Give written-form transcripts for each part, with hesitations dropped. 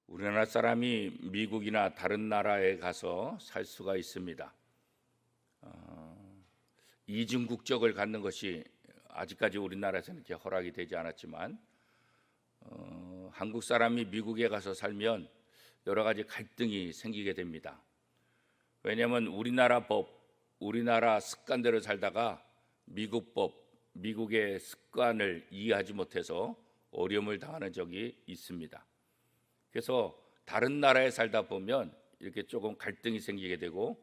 우리나라 사람이 미국이나 다른 나라에 가서 살 수가 있습니다. 이중 국적을 갖는 것이 아직까지 우리나라에서는 이렇게 허락이 되지 않았지만 한국 사람이 미국에 가서 살면 여러 가지 갈등이 생기게 됩니다. 왜냐하면 우리나라 법, 우리나라 습관대로 살다가 미국 법, 미국의 습관을 이해하지 못해서 어려움을 당하는 적이 있습니다. 그래서 다른 나라에 살다 보면 이렇게 조금 갈등이 생기게 되고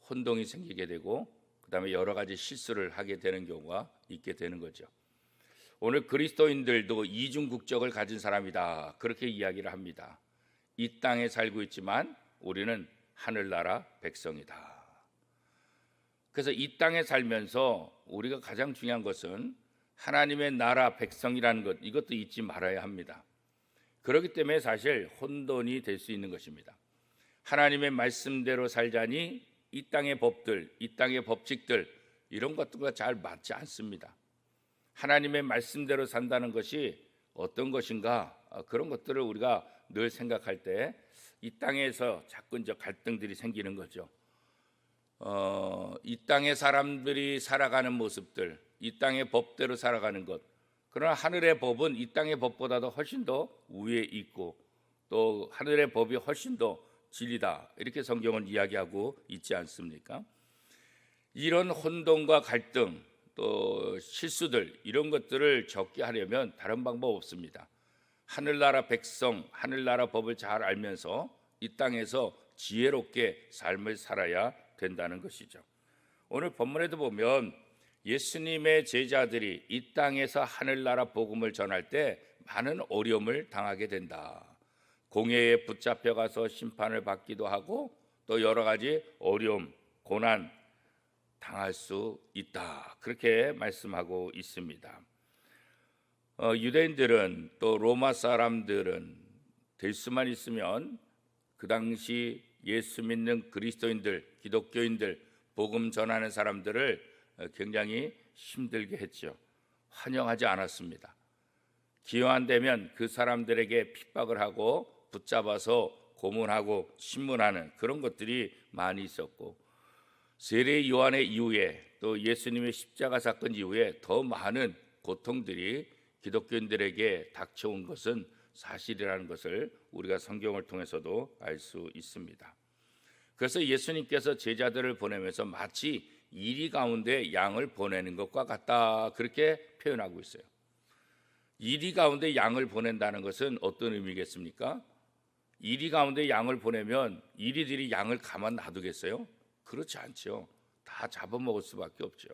혼동이 생기게 되고 그다음에 여러 가지 실수를 하게 되는 경우가 있게 되는 거죠. 오늘 그리스도인들도 이중 국적을 가진 사람이다, 그렇게 이야기를 합니다. 이 땅에 살고 있지만 우리는 하늘나라 백성이다. 그래서 이 땅에 살면서 우리가 가장 중요한 것은 하나님의 나라 백성이라는 것, 이것도 잊지 말아야 합니다. 그렇기 때문에 사실 혼돈이 될 수 있는 것입니다. 하나님의 말씀대로 살자니 이 땅의 법들, 이 땅의 법칙들, 이런 것들과 잘 맞지 않습니다. 하나님의 말씀대로 산다는 것이 어떤 것인가, 그런 것들을 우리가 늘 생각할 때 이 땅에서 자꾸 이제 갈등들이 생기는 거죠. 이 땅의 사람들이 살아가는 모습들, 이 땅의 법대로 살아가는 것, 그러나 하늘의 법은 이 땅의 법보다도 훨씬 더 위에 있고 또 하늘의 법이 훨씬 더 진리다, 이렇게 성경은 이야기하고 있지 않습니까? 이런 혼돈과 갈등, 또 실수들, 이런 것들을 적게 하려면 다른 방법 없습니다. 하늘나라 백성, 하늘나라 법을 잘 알면서 이 땅에서 지혜롭게 삶을 살아야 된다는 것이죠. 오늘 본문에도 보면 예수님의 제자들이 이 땅에서 하늘나라 복음을 전할 때 많은 어려움을 당하게 된다. 공회에 붙잡혀가서 심판을 받기도 하고 또 여러 가지 어려움, 고난 당할 수 있다, 그렇게 말씀하고 있습니다. 유대인들은 또 로마 사람들은 될 수만 있으면 그 당시 예수 믿는 그리스도인들, 기독교인들, 복음 전하는 사람들을 굉장히 힘들게 했죠. 환영하지 않았습니다. 기회 안 되면 그 사람들에게 핍박을 하고 붙잡아서 고문하고 신문하는 그런 것들이 많이 있었고, 세례 요한의 이후에 또 예수님의 십자가 사건 이후에 더 많은 고통들이 기독교인들에게 닥쳐온 것은 사실이라는 것을 우리가 성경을 통해서도 알 수 있습니다. 그래서 예수님께서 제자들을 보내면서 마치 이리 가운데 양을 보내는 것과 같다, 그렇게 표현하고 있어요. 이리 가운데 양을 보낸다는 것은 어떤 의미겠습니까? 이리 가운데 양을 보내면 이리들이 양을 가만 놔두겠어요? 그렇지 않죠. 다 잡아먹을 수밖에 없죠.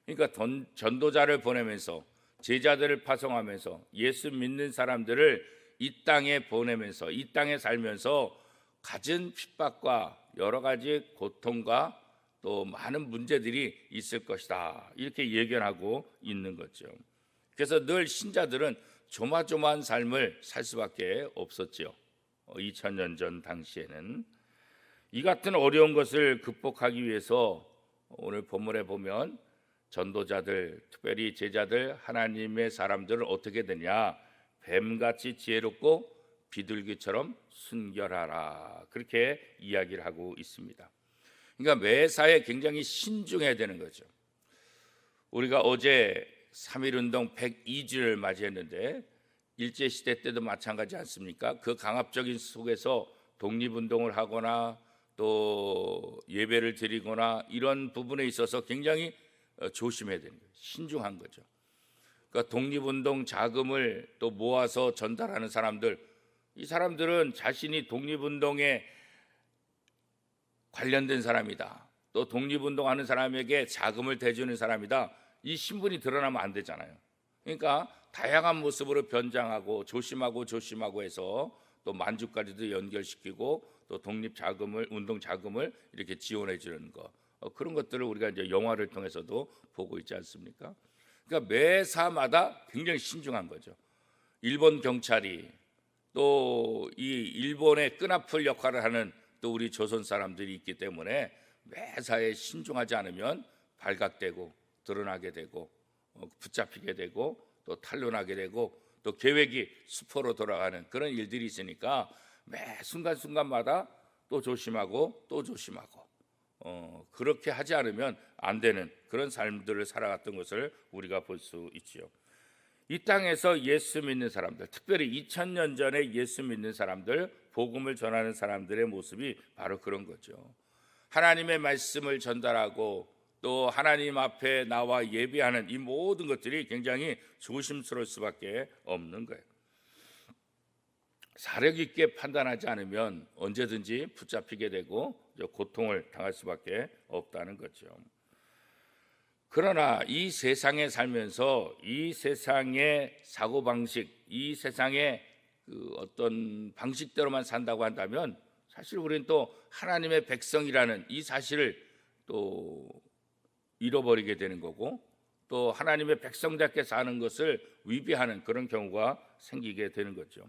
그러니까 전도자를 보내면서 제자들을 파송하면서 예수 믿는 사람들을 이 땅에 보내면서 이 땅에 살면서 갖은 핍박과 여러 가지 고통과 또 많은 문제들이 있을 것이다, 이렇게 예견하고 있는 거죠. 그래서 늘 신자들은 조마조마한 삶을 살 수밖에 없었죠. 2000년 전 당시에는 이 같은 어려운 것을 극복하기 위해서 오늘 본문에 보면 전도자들, 특별히 제자들, 하나님의 사람들은 어떻게 되냐, 뱀같이 지혜롭고 비둘기처럼 순결하라, 그렇게 이야기를 하고 있습니다. 그러니까 매사에 굉장히 신중해야 되는 거죠. 우리가 어제 3.1운동 102주를 맞이했는데 일제시대 때도 마찬가지 않습니까? 그 강압적인 속에서 독립운동을 하거나 또 예배를 드리거나 이런 부분에 있어서 굉장히 조심해야 되는 거예요. 신중한 거죠. 그러니까 독립운동 자금을 또 모아서 전달하는 사람들, 이 사람들은 자신이 독립운동에 관련된 사람이다, 또 독립운동하는 사람에게 자금을 대주는 사람이다, 이 신분이 드러나면 안 되잖아요. 그러니까 다양한 모습으로 변장하고 조심하고 해서 또 만주까지도 연결시키고 또 독립 자금을, 운동 자금을 이렇게 지원해 주는 거, 그런 것들을 우리가 이제 영화를 통해서도 보고 있지 않습니까? 그러니까 매사마다 굉장히 신중한 거죠. 일본 경찰이 또 이 일본의 끈아풀 역할을 하는 또 우리 조선 사람들이 있기 때문에 매사에 신중하지 않으면 발각되고 드러나게 되고 붙잡히게 되고 또 탄로나게 되고 또 계획이 수포로 돌아가는 그런 일들이 있으니까 매 순간순간마다 또 조심하고 또 조심하고 그렇게 하지 않으면 안 되는 그런 삶들을 살아갔던 것을 우리가 볼 수 있지요. 이 땅에서 예수 믿는 사람들, 특별히 2000년 전에 예수 믿는 사람들, 복음을 전하는 사람들의 모습이 바로 그런 거죠. 하나님의 말씀을 전달하고 또 하나님 앞에 나와 예배하는 이 모든 것들이 굉장히 조심스러울 수밖에 없는 거예요. 사력 있게 판단하지 않으면 언제든지 붙잡히게 되고 고통을 당할 수밖에 없다는 거죠. 그러나 이 세상에 살면서 이 세상의 사고방식, 이 세상의 그 어떤 방식대로만 산다고 한다면 사실 우리는 또 하나님의 백성이라는 이 사실을 또 잃어버리게 되는 거고 또 하나님의 백성답게 사는 것을 위배하는 그런 경우가 생기게 되는 거죠.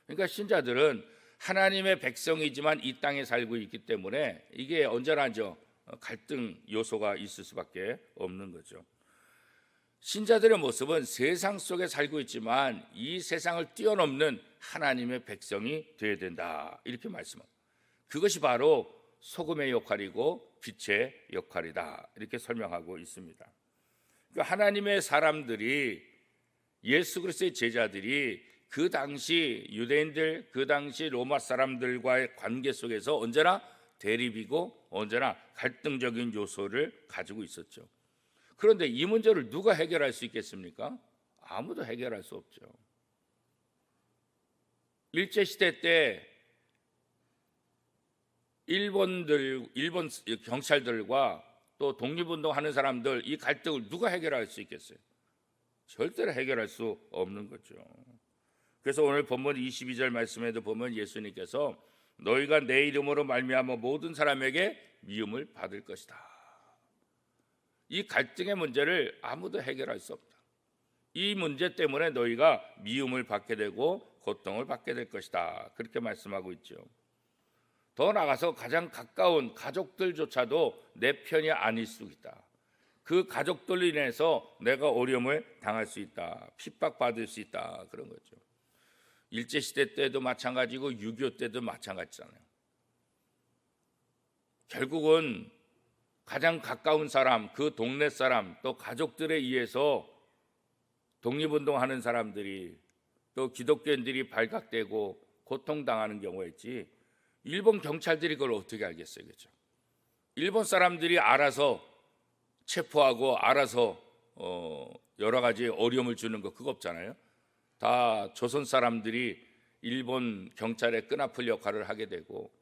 그러니까 신자들은 하나님의 백성이지만 이 땅에 살고 있기 때문에 이게 언제나죠 갈등 요소가 있을 수밖에 없는 거죠. 신자들의 모습은 세상 속에 살고 있지만 이 세상을 뛰어넘는 하나님의 백성이 되어야 된다 이렇게 말씀합니다. 그것이 바로 소금의 역할이고 빛의 역할이다 이렇게 설명하고 있습니다. 그러니까 하나님의 사람들이 예수 그리스도의 제자들이 그 당시 유대인들, 그 당시 로마 사람들과의 관계 속에서 언제나 대립이고 언제나 갈등적인 요소를 가지고 있었죠. 그런데 이 문제를 누가 해결할 수 있겠습니까? 아무도 해결할 수 없죠. 일제시대 때 일본 경찰들과 또 독립운동하는 사람들 이 갈등을 누가 해결할 수 있겠어요? 절대로 해결할 수 없는 거죠. 그래서 오늘 본문 22절 말씀에도 보면 예수님께서 너희가 내 이름으로 말미암아 모든 사람에게 미움을 받을 것이다. 이 갈등의 문제를 아무도 해결할 수 없다. 이 문제 때문에 너희가 미움을 받게 되고 고통을 받게 될 것이다. 그렇게 말씀하고 있죠. 더 나아가서 가장 가까운 가족들조차도 내 편이 아닐 수 있다. 그 가족들로 인해서 내가 어려움을 당할 수 있다. 핍박받을 수 있다. 그런 거죠. 일제시대 때도 마찬가지고 6.25 때도 마찬가지잖아요. 결국은 가장 가까운 사람, 그 동네 사람, 또 가족들에 의해서 독립운동하는 사람들이 또 기독교인들이 발각되고 고통당하는 경우가 있지 일본 경찰들이 그걸 어떻게 알겠어요? 그렇죠? 일본 사람들이 알아서 체포하고 알아서 여러 가지 어려움을 주는 거 그거 없잖아요. 다 조선 사람들이 일본 경찰의 끈아풀 역할을 하게 되고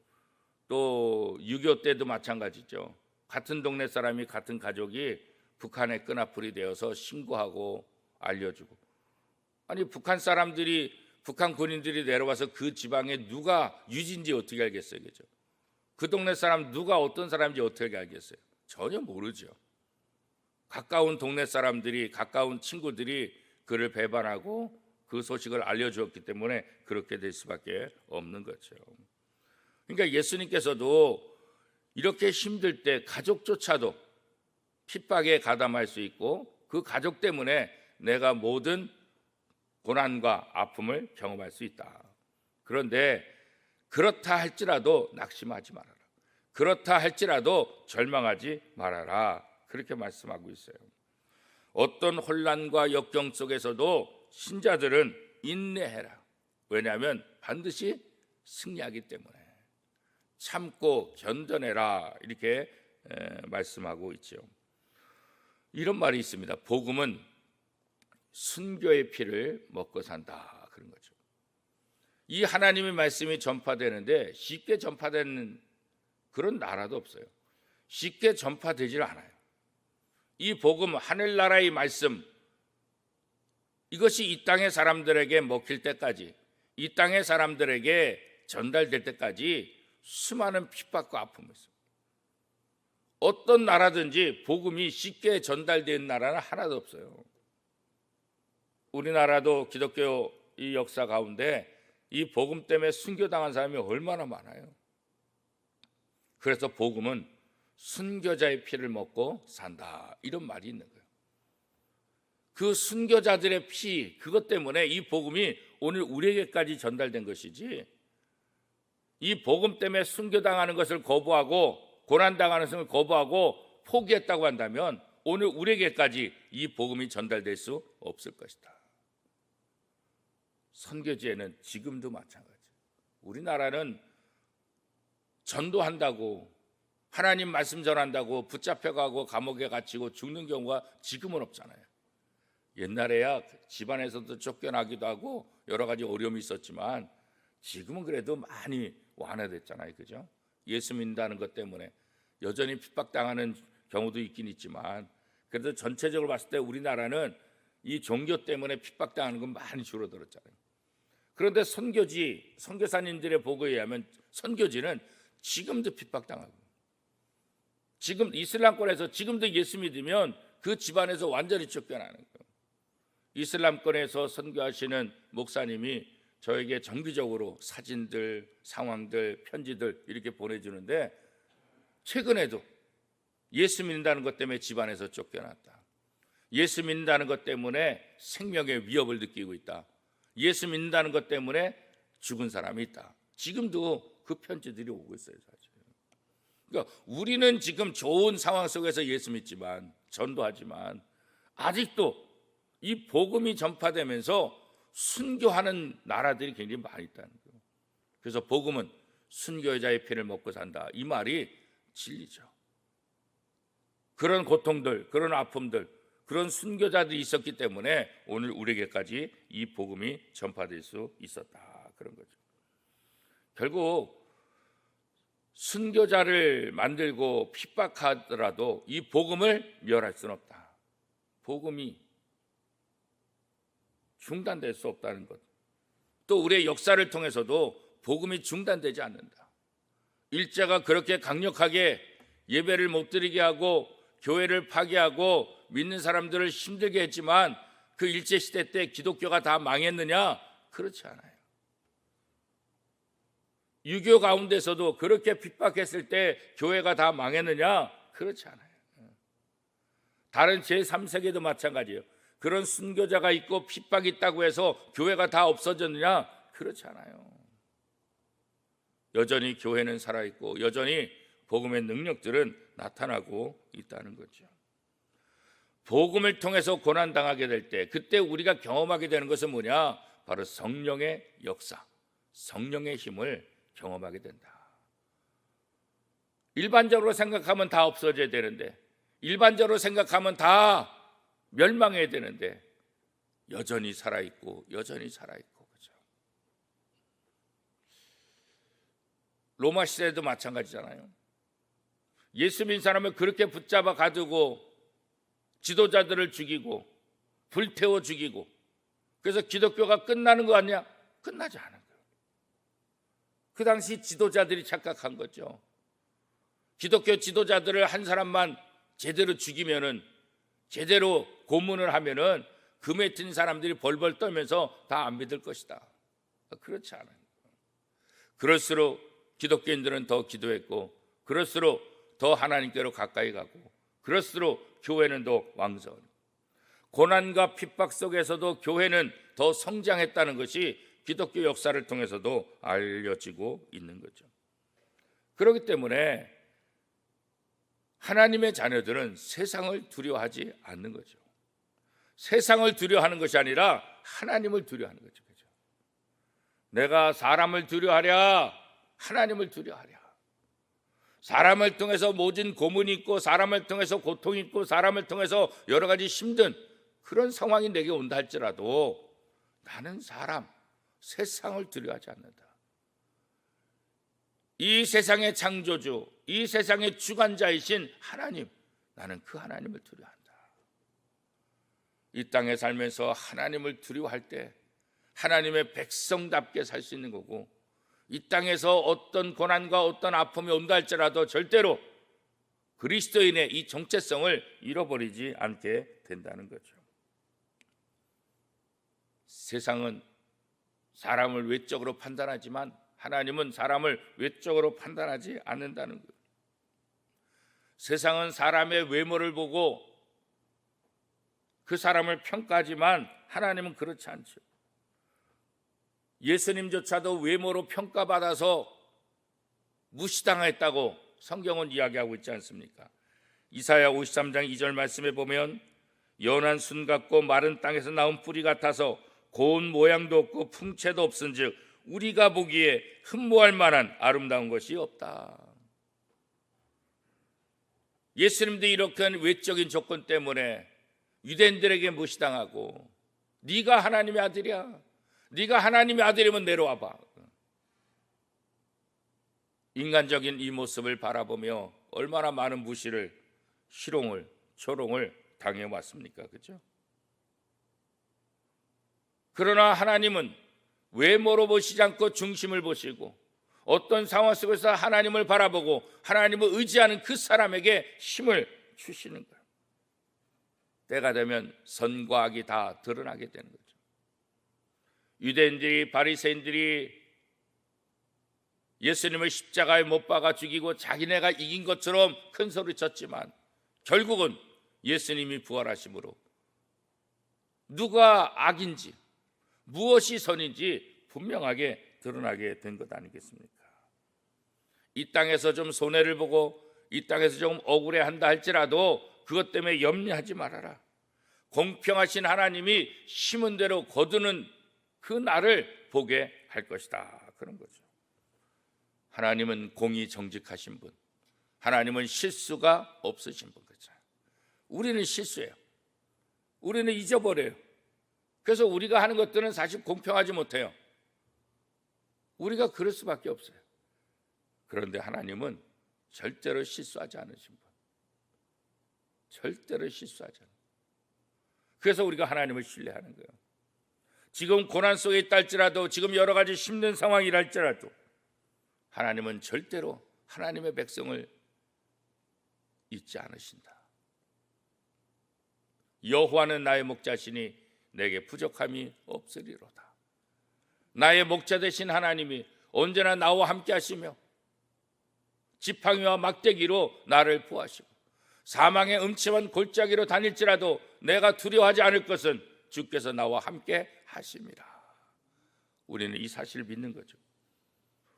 또 6.25 때도 마찬가지죠. 같은 동네 사람이 같은 가족이 북한의 끈아풀이 되어서 신고하고 알려주고 아니 북한 사람들이 북한 군인들이 내려와서 그 지방에 누가 유지인지 어떻게 알겠어요? 그죠? 그 동네 사람 누가 어떤 사람인지 어떻게 알겠어요? 전혀 모르죠. 가까운 동네 사람들이 가까운 친구들이 그를 배반하고 그 소식을 알려주었기 때문에 그렇게 될 수밖에 없는 거죠. 그러니까 예수님께서도 이렇게 힘들 때 가족조차도 핍박에 가담할 수 있고 그 가족 때문에 내가 모든 고난과 아픔을 경험할 수 있다. 그런데 그렇다 할지라도 낙심하지 말아라. 그렇다 할지라도 절망하지 말아라. 그렇게 말씀하고 있어요. 어떤 혼란과 역경 속에서도 신자들은 인내해라. 왜냐하면 반드시 승리하기 때문에 참고 견뎌내라 이렇게 말씀하고 있죠. 이런 말이 있습니다. 복음은 순교의 피를 먹고 산다 그런 거죠. 이 하나님의 말씀이 전파되는데 쉽게 전파되는 그런 나라도 없어요. 쉽게 전파되질 않아요. 이 복음 하늘나라의 말씀 이것이 이 땅의 사람들에게 먹힐 때까지 이 땅의 사람들에게 전달될 때까지 수많은 핍박과 아픔이 있어요. 어떤 나라든지 복음이 쉽게 전달된 나라는 하나도 없어요. 우리나라도 기독교 이 역사 가운데 이 복음 때문에 순교당한 사람이 얼마나 많아요. 그래서 복음은 순교자의 피를 먹고 산다 이런 말이 있는 거예요. 그 순교자들의 피, 그것 때문에 이 복음이 오늘 우리에게까지 전달된 것이지, 이 복음 때문에 순교당하는 것을 거부하고 고난당하는 것을 거부하고 포기했다고 한다면 오늘 우리에게까지 이 복음이 전달될 수 없을 것이다. 선교지에는 지금도 마찬가지. 우리나라는 전도한다고, 하나님 말씀 전한다고 붙잡혀가고 감옥에 갇히고 죽는 경우가 지금은 없잖아요. 옛날에야 집안에서도 쫓겨나기도 하고 여러 가지 어려움이 있었지만 지금은 그래도 많이 완화됐잖아요. 그죠? 예수 믿는다는 것 때문에 여전히 핍박당하는 경우도 있긴 있지만 그래도 전체적으로 봤을 때 우리나라는 이 종교 때문에 핍박당하는 건 많이 줄어들었잖아요. 그런데 선교사님들의 보고에 의하면 선교지는 지금도 핍박당하고, 지금 이슬람권에서 지금도 예수 믿으면 그 집안에서 완전히 쫓겨나는 거예요. 이슬람권에서 선교하시는 목사님이 저에게 정기적으로 사진들, 상황들, 편지들 이렇게 보내주는데, 최근에도 예수 믿는다는 것 때문에 집안에서 쫓겨났다, 예수 믿는다는 것 때문에 생명의 위협을 느끼고 있다, 예수 믿는다는 것 때문에 죽은 사람이 있다, 지금도 그 편지들이 오고 있어요. 사실. 그러니까 우리는 지금 좋은 상황 속에서 예수 믿지만, 전도하지만 아직도 이 복음이 전파되면서 순교하는 나라들이 굉장히 많이 있다는 거예요. 그래서 복음은 순교자의 피를 먹고 산다, 이 말이 진리죠. 그런 고통들, 그런 아픔들, 그런 순교자들이 있었기 때문에 오늘 우리에게까지 이 복음이 전파될 수 있었다, 그런 거죠. 결국 순교자를 만들고 핍박하더라도 이 복음을 멸할 수는 없다. 복음이 중단될 수 없다는 것. 또 우리의 역사를 통해서도 복음이 중단되지 않는다. 일제가 그렇게 강력하게 예배를 못 드리게 하고 교회를 파괴하고 믿는 사람들을 힘들게 했지만 그 일제시대 때 기독교가 다 망했느냐? 그렇지 않아요. 유교 가운데서도 그렇게 핍박했을 때 교회가 다 망했느냐? 그렇지 않아요. 다른 제3세계도 마찬가지예요. 그런 순교자가 있고 핍박이 있다고 해서 교회가 다 없어졌느냐? 그렇지 않아요. 여전히 교회는 살아있고 여전히 복음의 능력들은 나타나고 있다는 거죠. 복음을 통해서 고난당하게 될 때 그때 우리가 경험하게 되는 것은 뭐냐? 바로 성령의 역사, 성령의 힘을 경험하게 된다. 일반적으로 생각하면 다 없어져야 되는데, 일반적으로 생각하면 다 멸망해야 되는데 여전히 살아있고 여전히 살아있고, 그렇죠? 로마 시대도 마찬가지잖아요. 예수 믿는 사람을 그렇게 붙잡아 가두고 지도자들을 죽이고 불태워 죽이고, 그래서 기독교가 끝나는 거 아니야? 끝나지 않은 거예요. 그 당시 지도자들이 착각한 거죠. 기독교 지도자들을 한 사람만 제대로 죽이면은, 제대로 고문을 하면은 그 맺힌 사람들이 벌벌 떨면서 다 안 믿을 것이다. 그렇지 않아요. 그럴수록 기독교인들은 더 기도했고, 그럴수록 더 하나님께로 가까이 가고, 그럴수록 교회는 더 왕성하고, 고난과 핍박 속에서도 교회는 더 성장했다는 것이 기독교 역사를 통해서도 알려지고 있는 거죠. 그렇기 때문에 하나님의 자녀들은 세상을 두려워하지 않는 거죠. 세상을 두려워하는 것이 아니라 하나님을 두려워하는 거죠. 그죠? 내가 사람을 두려워하랴, 하나님을 두려워하랴. 사람을 통해서 모진 고문이 있고, 사람을 통해서 고통이 있고, 사람을 통해서 여러 가지 힘든 그런 상황이 내게 온다 할지라도 나는 사람, 세상을 두려워하지 않는다. 이 세상의 창조주, 이 세상의 주관자이신 하나님, 나는 그 하나님을 두려워한다. 이 땅에 살면서 하나님을 두려워할 때 하나님의 백성답게 살 수 있는 거고, 이 땅에서 어떤 고난과 어떤 아픔이 온다 할지라도 절대로 그리스도인의 이 정체성을 잃어버리지 않게 된다는 거죠. 세상은 사람을 외적으로 판단하지만 하나님은 사람을 외적으로 판단하지 않는다는 거예요. 세상은 사람의 외모를 보고 그 사람을 평가하지만 하나님은 그렇지 않죠. 예수님조차도 외모로 평가받아서 무시당했다고 성경은 이야기하고 있지 않습니까? 이사야 53장 2절 말씀에 보면 연한 순 같고 마른 땅에서 나온 뿌리 같아서 고운 모양도 없고 풍채도 없은즉 우리가 보기에 흠모할 만한 아름다운 것이 없다. 예수님도 이렇게 외적인 조건 때문에 유대인들에게 무시당하고 네가 하나님의 아들이야, 네가 하나님의 아들이면 내려와봐. 인간적인 이 모습을 바라보며 얼마나 많은 무시를, 희롱을, 조롱을 당해왔습니까? 그렇죠? 그러나 하나님은 외모로 보시지 않고 중심을 보시고 어떤 상황 속에서 하나님을 바라보고 하나님을 의지하는 그 사람에게 힘을 주시는 거예요. 때가 되면 선과 악이 다 드러나게 되는 거죠. 유대인들이, 바리새인들이 예수님을 십자가에 못 박아 죽이고 자기네가 이긴 것처럼 큰 소리 쳤지만 결국은 예수님이 부활하심으로 누가 악인지 무엇이 선인지 분명하게 드러나게 된 것 아니겠습니까? 이 땅에서 좀 손해를 보고 이 땅에서 좀 억울해한다 할지라도 그것 때문에 염려하지 말아라. 공평하신 하나님이 심은 대로 거두는 그 날을 보게 할 것이다. 그런 거죠. 하나님은 공의 정직하신 분, 하나님은 실수가 없으신 분. 그렇죠? 우리는 실수해요. 우리는 잊어버려요. 그래서 우리가 하는 것들은 사실 공평하지 못해요. 우리가 그럴 수밖에 없어요. 그런데 하나님은 절대로 실수하지 않으신 분, 절대로 실수하지 않아요. 그래서 우리가 하나님을 신뢰하는 거예요. 지금 고난 속에 있다 할지라도, 지금 여러 가지 힘든 상황이라 할지라도 하나님은 절대로 하나님의 백성을 잊지 않으신다. 여호와는 나의 목자시니 내게 부족함이 없으리로다. 나의 목자 되신 하나님이 언제나 나와 함께 하시며 지팡이와 막대기로 나를 보호하시고 사망의 음침한 골짜기로 다닐지라도 내가 두려워하지 않을 것은 주께서 나와 함께 하심이라. 우리는 이 사실을 믿는 거죠.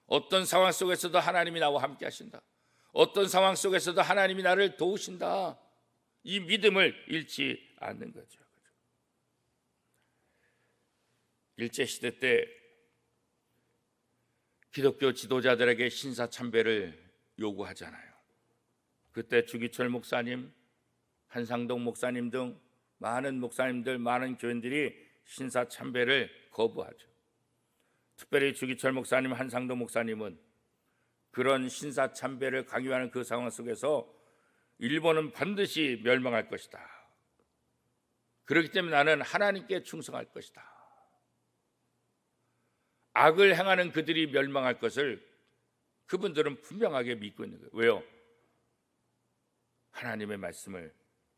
어떤 상황 속에서도 하나님이 나와 함께 하신다. 어떤 상황 속에서도 하나님이 나를 도우신다. 이 믿음을 잃지 않는 거죠. 일제시대 때 기독교 지도자들에게 신사참배를 요구하잖아요. 그때 주기철 목사님, 한상동 목사님 등 많은 목사님들, 많은 교인들이 신사참배를 거부하죠. 특별히 주기철 목사님, 한상동 목사님은 그런 신사참배를 강요하는 그 상황 속에서 일본은 반드시 멸망할 것이다. 그렇기 때문에 나는 하나님께 충성할 것이다. 악을 행하는 그들이 멸망할 것을 그분들은 분명하게 믿고 있는 거예요. 왜요? 하나님의 말씀을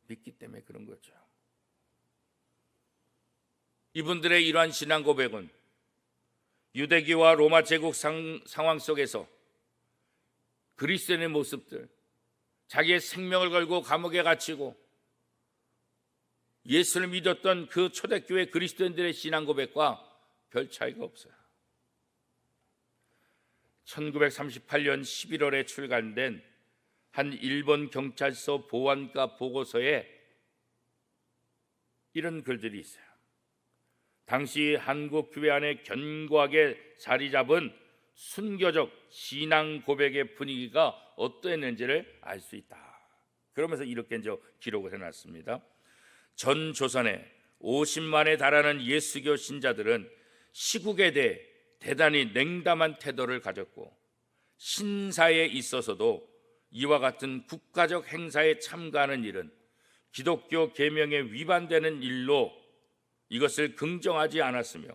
믿기 때문에 그런 거죠. 이분들의 이러한 신앙 고백은 유대교와 로마 제국 상황 속에서 그리스도인의 모습들, 자기의 생명을 걸고 감옥에 갇히고 예수를 믿었던 그 초대교회 그리스도인들의 신앙 고백과 별 차이가 없어요. 1938년 11월에 출간된 한 일본 경찰서 보안과 보고서에 이런 글들이 있어요. 당시 한국 교회 안에 견고하게 자리 잡은 순교적 신앙 고백의 분위기가 어떠했는지를 알 수 있다. 그러면서 이렇게 이제 기록을 해놨습니다. 전 조선에 50만에 달하는 예수교 신자들은 시국에 대해 대단히 냉담한 태도를 가졌고 신사에 있어서도 이와 같은 국가적 행사에 참가하는 일은 기독교 계명에 위반되는 일로 이것을 긍정하지 않았으며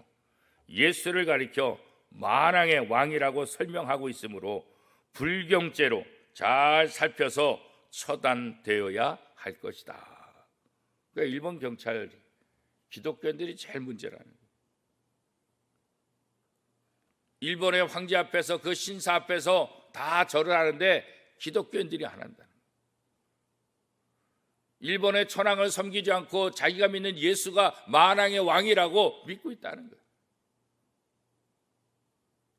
예수를 가리켜 만왕의 왕이라고 설명하고 있으므로 불경죄로 잘 살펴서 처단되어야 할 것이다. 그러니까 일본 경찰 기독교인들이 제일 문제라는 거예요. 일본의 황제 앞에서 그 신사 앞에서 다 절을 하는데 기독교인들이 안 한다는 거예요. 일본의 천황을 섬기지 않고 자기가 믿는 예수가 만왕의 왕이라고 믿고 있다는 거예요.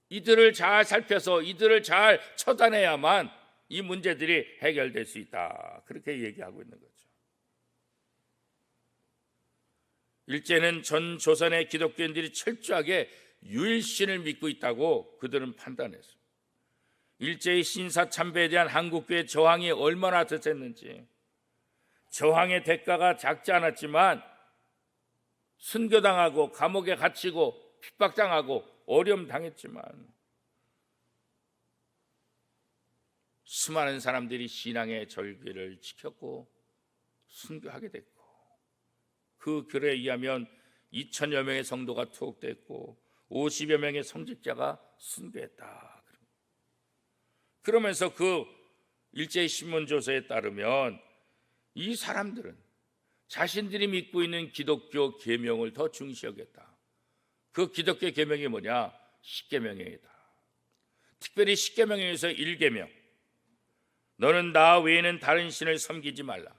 이들을 잘 살펴서 이들을 잘 처단해야만 이 문제들이 해결될 수 있다. 그렇게 얘기하고 있는 거죠. 일제는 전 조선의 기독교인들이 철저하게 유일신을 믿고 있다고 그들은 판단했어요. 일제의 신사참배에 대한 한국교의 저항이 얼마나 드셌는지, 저항의 대가가 작지 않았지만 순교당하고 감옥에 갇히고 핍박당하고 어려움 당했지만 수많은 사람들이 신앙의 절기를 지켰고 순교하게 됐고, 그 글에 의하면 2,000여 명의 성도가 투옥됐고 50여 명의 성직자가 순교했다. 그러면서 그 일제의 신문조서에 따르면 이 사람들은 자신들이 믿고 있는 기독교 계명을 더 중시 여겼다. 그 기독교 계명이 뭐냐? 십계명이다. 특별히 십계명에서 1계명, 너는 나 외에는 다른 신을 섬기지 말라.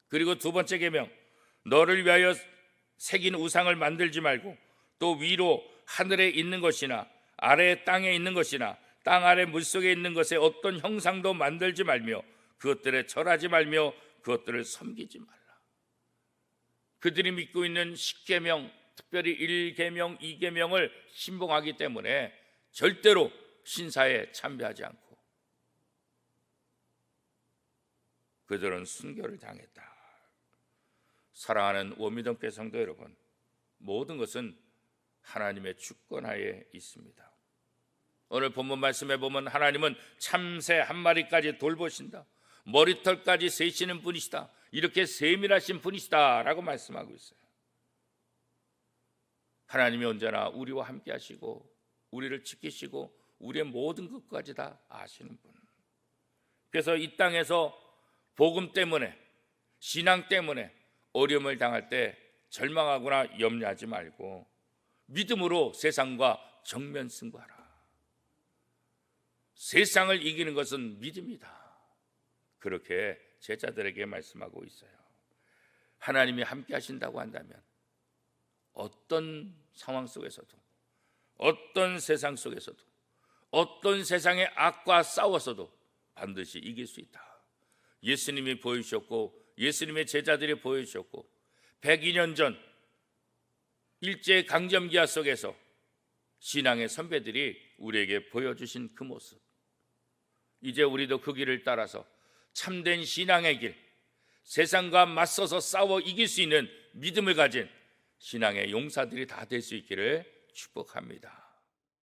그리고 두 번째 계명, 너를 위하여 새긴 우상을 만들지 말고 또 위로 하늘에 있는 것이나 아래 땅에 있는 것이나 땅 아래 물속에 있는 것에 어떤 형상도 만들지 말며 그것들에 절하지 말며 그것들을 섬기지 말라. 그들이 믿고 있는 십계명, 특별히 1계명, 2계명을 신봉하기 때문에 절대로 신사에 참배하지 않고 그들은 순교를 당했다. 사랑하는 원미동교회 성도 여러분, 모든 것은 하나님의 주권하에 있습니다. 오늘 본문 말씀에 보면 하나님은 참새 한 마리까지 돌보신다, 머리털까지 세시는 분이시다, 이렇게 세밀하신 분이시다 라고 말씀하고 있어요. 하나님이 언제나 우리와 함께 하시고 우리를 지키시고 우리의 모든 것까지 다 아시는 분. 그래서 이 땅에서 복음 때문에, 신앙 때문에 어려움을 당할 때 절망하거나 염려하지 말고 믿음으로 세상과 정면 승부하라. 세상을 이기는 것은 믿음이다. 그렇게 제자들에게 말씀하고 있어요. 하나님이 함께 하신다고 한다면 어떤 상황 속에서도, 어떤 세상 속에서도, 어떤 세상의 악과 싸워서도 반드시 이길 수 있다. 예수님이 보여주셨고 예수님의 제자들이 보여주셨고 102년 전 일제 강점기아 속에서 신앙의 선배들이 우리에게 보여주신 그 모습, 이제 우리도 그 길을 따라서 참된 신앙의 길, 세상과 맞서서 싸워 이길 수 있는 믿음을 가진 신앙의 용사들이 다 될 수 있기를 축복합니다.